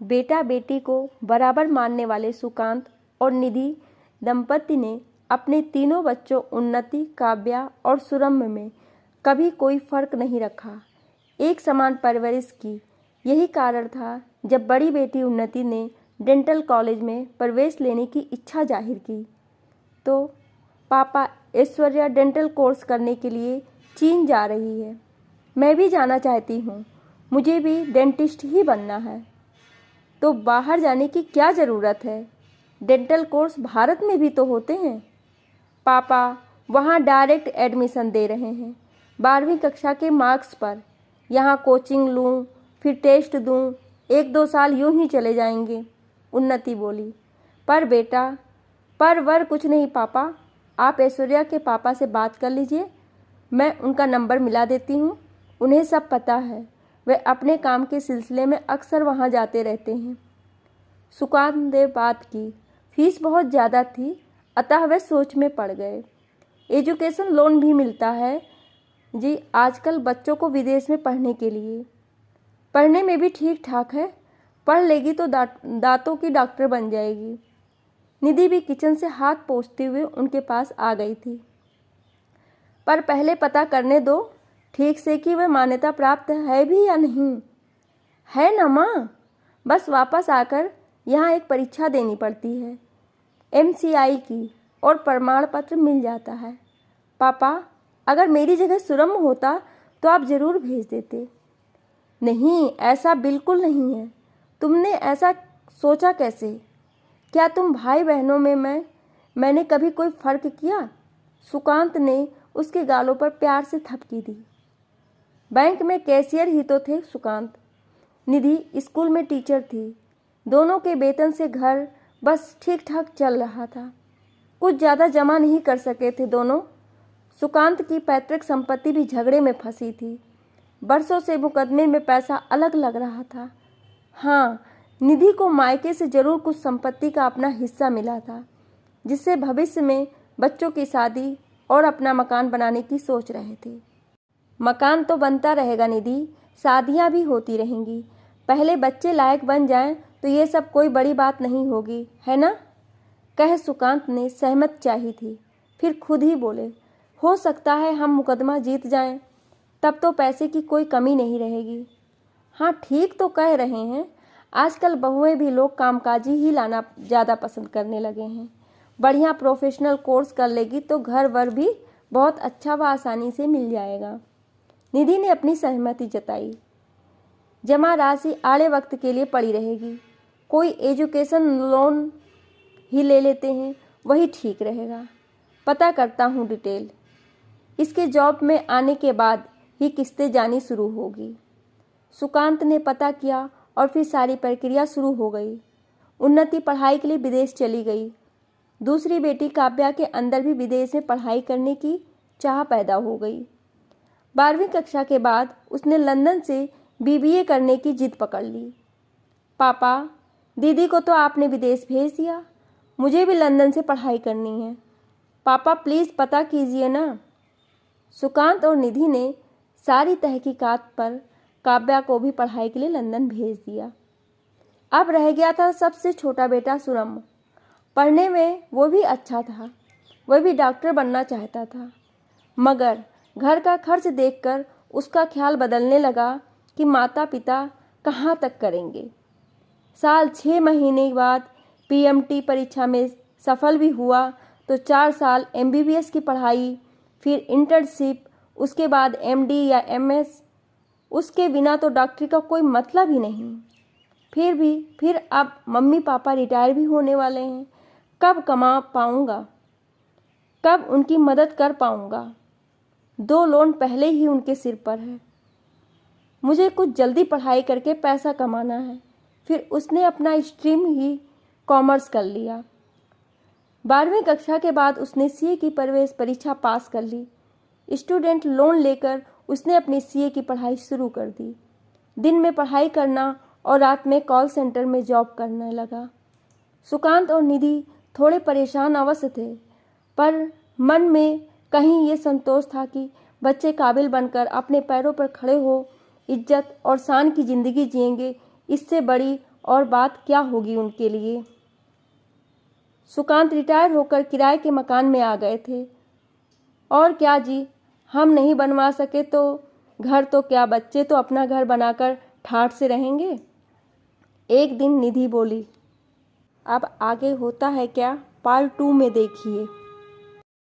बेटा बेटी को बराबर मानने वाले सुकांत और निधि दंपति ने अपने तीनों बच्चों उन्नति, काव्या और सुरम्य में कभी कोई फर्क नहीं रखा, एक समान परवरिश की। यही कारण था जब बड़ी बेटी उन्नति ने डेंटल कॉलेज में प्रवेश लेने की इच्छा जाहिर की तो पापा, ऐश्वर्या डेंटल कोर्स करने के लिए चीन जा रही है। मैं भी जाना चाहती हूँ, मुझे भी डेंटिस्ट ही बनना है। तो बाहर जाने की क्या ज़रूरत है, डेंटल कोर्स भारत में भी तो होते हैं। पापा वहाँ डायरेक्ट एडमिशन दे रहे हैं 12वीं कक्षा के मार्क्स पर। यहाँ कोचिंग लूँ, फिर टेस्ट दूँ, 1-2 साल यूं ही चले जाएंगे, उन्नति बोली। पर बेटा, पर वर कुछ नहीं पापा, आप ऐश्वर्या के पापा से बात कर लीजिए, मैं उनका नंबर मिला देती हूँ। उन्हें सब पता है, वे अपने काम के सिलसिले में अक्सर वहाँ जाते रहते हैं। सुकांत ने बात की। फीस बहुत ज़्यादा थी, अतः वे सोच में पड़ गए। एजुकेशन लोन भी मिलता है जी आजकल बच्चों को विदेश में पढ़ने के लिए। पढ़ने में भी ठीक ठाक है, पढ़ लेगी तो दांतों की डॉक्टर बन जाएगी। निधि भी किचन से हाथ पोंछते हुए उनके पास आ गई थी। पर पहले पता करने दो ठीक से कि वह मान्यता प्राप्त है भी या नहीं। है ना माँ, बस वापस आकर यहाँ एक परीक्षा देनी पड़ती है, MCI की, और प्रमाण पत्र मिल जाता है। पापा, अगर मेरी जगह सुरम्य होता तो आप ज़रूर भेज देते। नहीं, ऐसा बिल्कुल नहीं है। तुमने ऐसा सोचा कैसे? क्या तुम भाई बहनों में मैंने कभी कोई फ़र्क किया? सुकांत ने उसके गालों पर प्यार से थपकी दी। बैंक में कैशियर ही तो थे सुकांत, निधि स्कूल में टीचर थी। दोनों के वेतन से घर बस ठीक ठाक चल रहा था। कुछ ज़्यादा जमा नहीं कर सके थे दोनों। सुकांत की पैतृक संपत्ति भी झगड़े में फंसी थी। बरसों से मुकदमे में पैसा अलग लग रहा था। हाँ, निधि को मायके से जरूर कुछ संपत्ति का अपना हिस्सा मिला था, जिससे भविष्य में बच्चों की शादी और अपना मकान बनाने की सोच रहे थे। मकान तो बनता रहेगा निधि, शादियाँ भी होती रहेंगी। पहले बच्चे लायक बन जाएं तो ये सब कोई बड़ी बात नहीं होगी, है ना? कह सुकांत ने सहमत चाही थी। फिर खुद ही बोले, हो सकता है हम मुकदमा जीत जाएं, तब तो पैसे की कोई कमी नहीं रहेगी। हाँ, ठीक तो कह रहे हैं। आजकल बहुएं भी लोग कामकाजी ही लाना ज़्यादा पसंद करने लगे हैं। बढ़िया प्रोफेशनल कोर्स कर लेगी तो घर वर भी बहुत अच्छा व आसानी से मिल जाएगा। निधि ने अपनी सहमति जताई। जमा राशि आड़े वक्त के लिए पड़ी रहेगी। कोई एजुकेशन लोन ही ले लेते हैं, वही ठीक रहेगा। पता करता हूँ डिटेल। इसके जॉब में आने के बाद ही किस्तें जानी शुरू होगी। सुकांत ने पता किया और फिर सारी प्रक्रिया शुरू हो गई। उन्नति पढ़ाई के लिए विदेश चली गई। दूसरी बेटी काव्या के अंदर भी विदेश में पढ़ाई करने की चाह पैदा हो गई। 12वीं कक्षा के बाद उसने लंदन से BBA करने की जिद पकड़ ली। पापा, दीदी को तो आपने विदेश भेज दिया, मुझे भी लंदन से पढ़ाई करनी है। पापा प्लीज़ पता कीजिए ना। सुकांत और निधि ने सारी तहकीकात पर काव्या को भी पढ़ाई के लिए लंदन भेज दिया। अब रह गया था सबसे छोटा बेटा सुरम्य। पढ़ने में वो भी अच्छा था, वह भी डॉक्टर बनना चाहता था। मगर घर का खर्च देखकर उसका ख्याल बदलने लगा कि माता पिता कहाँ तक करेंगे। साल 6 महीने बाद PMT परीक्षा में सफल भी हुआ तो 4 साल MBBS की पढ़ाई, फिर इंटर्नशिप, उसके बाद MD या MS। उसके बिना तो डॉक्टरी का कोई मतलब ही नहीं। फिर अब मम्मी पापा रिटायर भी होने वाले हैं। कब कमा पाऊँगा, कब उनकी मदद कर पाऊँगा? 2 लोन पहले ही उनके सिर पर है। मुझे कुछ जल्दी पढ़ाई करके पैसा कमाना है। फिर उसने अपना स्ट्रीम ही कॉमर्स कर लिया। 12वीं कक्षा के बाद उसने CA की प्रवेश परीक्षा पास कर ली। स्टूडेंट लोन लेकर उसने अपनी CA की पढ़ाई शुरू कर दी। दिन में पढ़ाई करना और रात में कॉल सेंटर में जॉब करने लगा। सुकांत और निधि थोड़े परेशान अवश्य थे, पर मन में कहीं ये संतोष था कि बच्चे काबिल बनकर अपने पैरों पर खड़े हो इज्जत और शान की ज़िंदगी जिएंगे। इससे बड़ी और बात क्या होगी उनके लिए। सुकांत रिटायर होकर किराए के मकान में आ गए थे। और क्या जी, हम नहीं बनवा सके तो घर तो क्या, बच्चे तो अपना घर बनाकर ठाठ से रहेंगे। एक दिन निधि बोली, अब आगे होता है क्या, पार्ट 2 में देखिए।